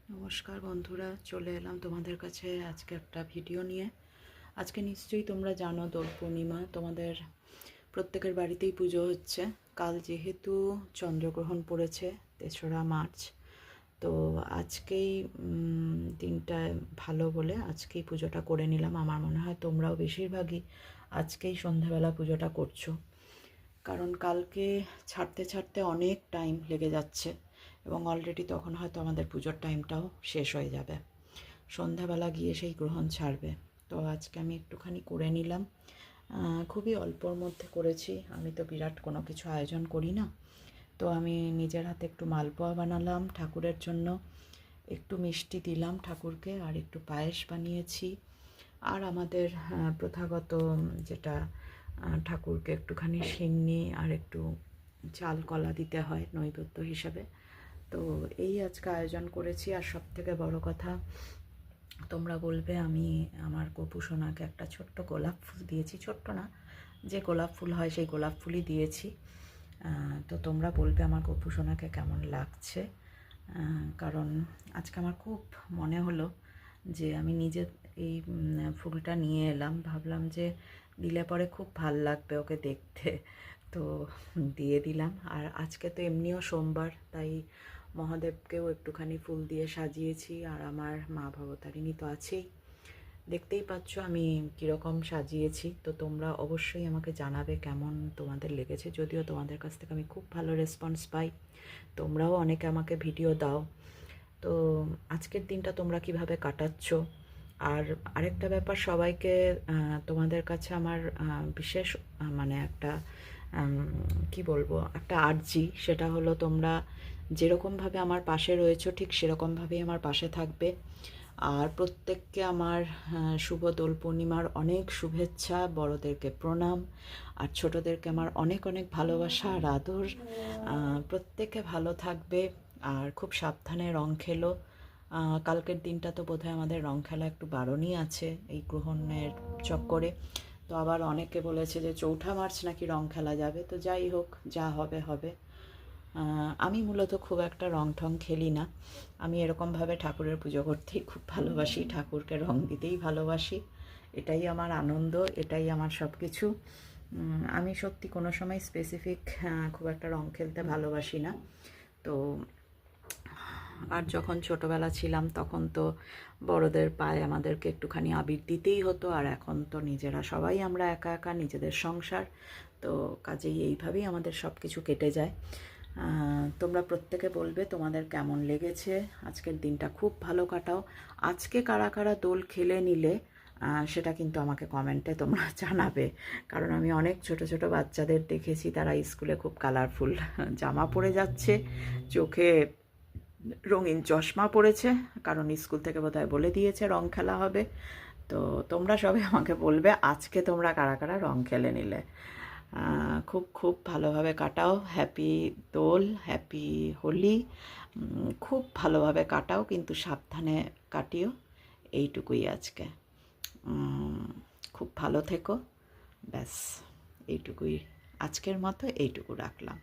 নমস্কার বন্ধুরা, চলে এলাম তোমাদের কাছে আজকে একটা ভিডিও নিয়ে। আজকে নিশ্চয়ই তোমরা জানো দোল পূর্ণিমা, তোমাদের প্রত্যেকের বাড়িতেই পুজো হচ্ছে। কাল যেহেতু চন্দ্রগ্রহণ পড়েছে 3রা মার্চ, তো আজকেই দিনটা ভালো বলে আজকেই পুজোটা করে নিলাম। আমার মনে হয় তোমরাও বেশিরভাগই আজকেই সন্ধ্যাবেলা পুজোটা করছো, কারণ কালকে ছাড়তে ছাড়তে অনেক টাইম লেগে যাচ্ছে এবং অলরেডি তখন হয়তো আমাদের পুজোর টাইমটাও শেষ হয়ে যাবে, সন্ধ্যাবেলা গিয়ে সেই গ্রহণ ছাড়বে। তো আজকে আমি একটুখানি করে নিলাম, খুবই অল্পর মধ্যে করেছি। আমি তো বিরাট কোনো কিছু আয়োজন করি না, তো আমি নিজের হাতে একটু মালপোয়া বানালাম ঠাকুরের জন্য, একটু মিষ্টি দিলাম ঠাকুরকে, আর একটু পায়েস বানিয়েছি। আর আমাদের প্রথাগত যেটা ঠাকুরকে একটুখানি সিন্নি আর একটু চাল কলা দিতে হয় নৈবেদ্য হিসাবে। তো এই আজকে আয়োজন করেছি। আর সবথেকে বড় কথা, তোমরা বলবে আমি আমার গপু সোনাকে একটা ছোট্ট গোলাপ ফুল দিয়েছি, ছোট্ট না, যে গোলাপ ফুল হয় সেই গোলাপ ফুলই দিয়েছি। তো তোমরা বলবে আমার গপু সোনাকে কেমন লাগছে, কারণ আজকে আমার খুব মনে হলো যে আমি নিজে এই ফুলটা নিয়ে এলাম, ভাবলাম যে দিলে পরে খুব ভাল লাগবে ওকে দেখতে, তো দিয়ে দিলাম। আর আজকে তো এমনিও সোমবার, তাই মহাদেবকেও একটুখানি ফুল দিয়ে সাজিয়েছি। আর আমার মা ভবতারিণী তো আছেই, দেখতেই পাচ্ছ আমি কীরকম সাজিয়েছি। তো তোমরা অবশ্যই আমাকে জানাবে কেমন তোমাদের লেগেছে, যদিও তোমাদের কাছ থেকে আমি খুব ভালো রেসপন্স পাই, তোমরাও অনেকে আমাকে ভিডিও দাও। তো আজকের দিনটা তোমরা কিভাবে কাটাচ্ছ। আর আরেকটা ব্যাপার, সবাইকে তোমাদের কাছে আমার বিশেষ মানে একটা কি বলবো, একটা আর্জি, সেটা হলো তোমরা যেরকমভাবে আমার পাশে রয়েছো ঠিক সেরকমভাবেই আমার পাশে থাকবে। আর প্রত্যেককে আমার শুভ দোল পূর্ণিমার অনেক শুভেচ্ছা, বড়দেরকে প্রণাম, আর ছোটদেরকে আমার অনেক অনেক ভালোবাসা আর আদর। প্রত্যেকে ভালো থাকবে আর খুব সাবধানে রং খেলো। কালকের দিনটা তো বোধহয় আমাদের রং খেলা একটু বারণই আছে এই গ্রহণের চক্করে। তো আবার অনেকে বলেছে যে 4ঠা মার্চ নাকি রং খেলা যাবে। তো যাই হোক, যা হবে হবে। আমি মূলত খুব একটা রং ঠং খেলি না, আমি এরকমভাবে ঠাকুরের পুজো করতেই খুব ভালোবাসি, ঠাকুরকে রং দিতেই ভালোবাসি, এটাই আমার আনন্দ, এটাই আমার সব কিছু। আমি সত্যি কোনো সময় স্পেসিফিক খুব একটা রং খেলতে ভালোবাসি না। তো আর যখন ছোটোবেলা ছিলাম তখন তো বড়দের পায়ে আমাদেরকে একটুখানি আবির দিতেই হতো, আর এখন তো নিজেরা সবাই আমরা একা একা, নিজেদের সংসার, তো কাজেই এইভাবেই আমাদের সব কিছু কেটে যায়। তোমরা প্রত্যেকে বলবে তোমাদের কেমন লেগেছে, আজকের দিনটা খুব ভালো কাটাও। আজকে কারা কারা দোল খেলে নিলে সেটা কিন্তু আমাকে কমেন্টে তোমরা জানাবে, কারণ আমি অনেক ছোট ছোট বাচ্চাদের দেখেছি, তারা স্কুলে খুব কালারফুল জামা পরে যাচ্ছে, চোখে রঙিন চশমা পরেছে, কারণ স্কুল থেকে বোধহয় বলে দিয়েছে রং খেলা হবে। তো তোমরা সবাই আমাকে বলবে আজকে তোমরা কারা কারা রং খেলে নিলে। খুব খুব ভালোভাবে কাটাও, হ্যাপি দোল, হ্যাপি হোলি, খুব ভালোভাবে কাটাও, কিন্তু সাবধানে কাটিও, এইটুকুই আজকে। খুব ভালো থেকো, ব্যাস এইটুকুই, আজকের মতো এইটুকু রাখলাম।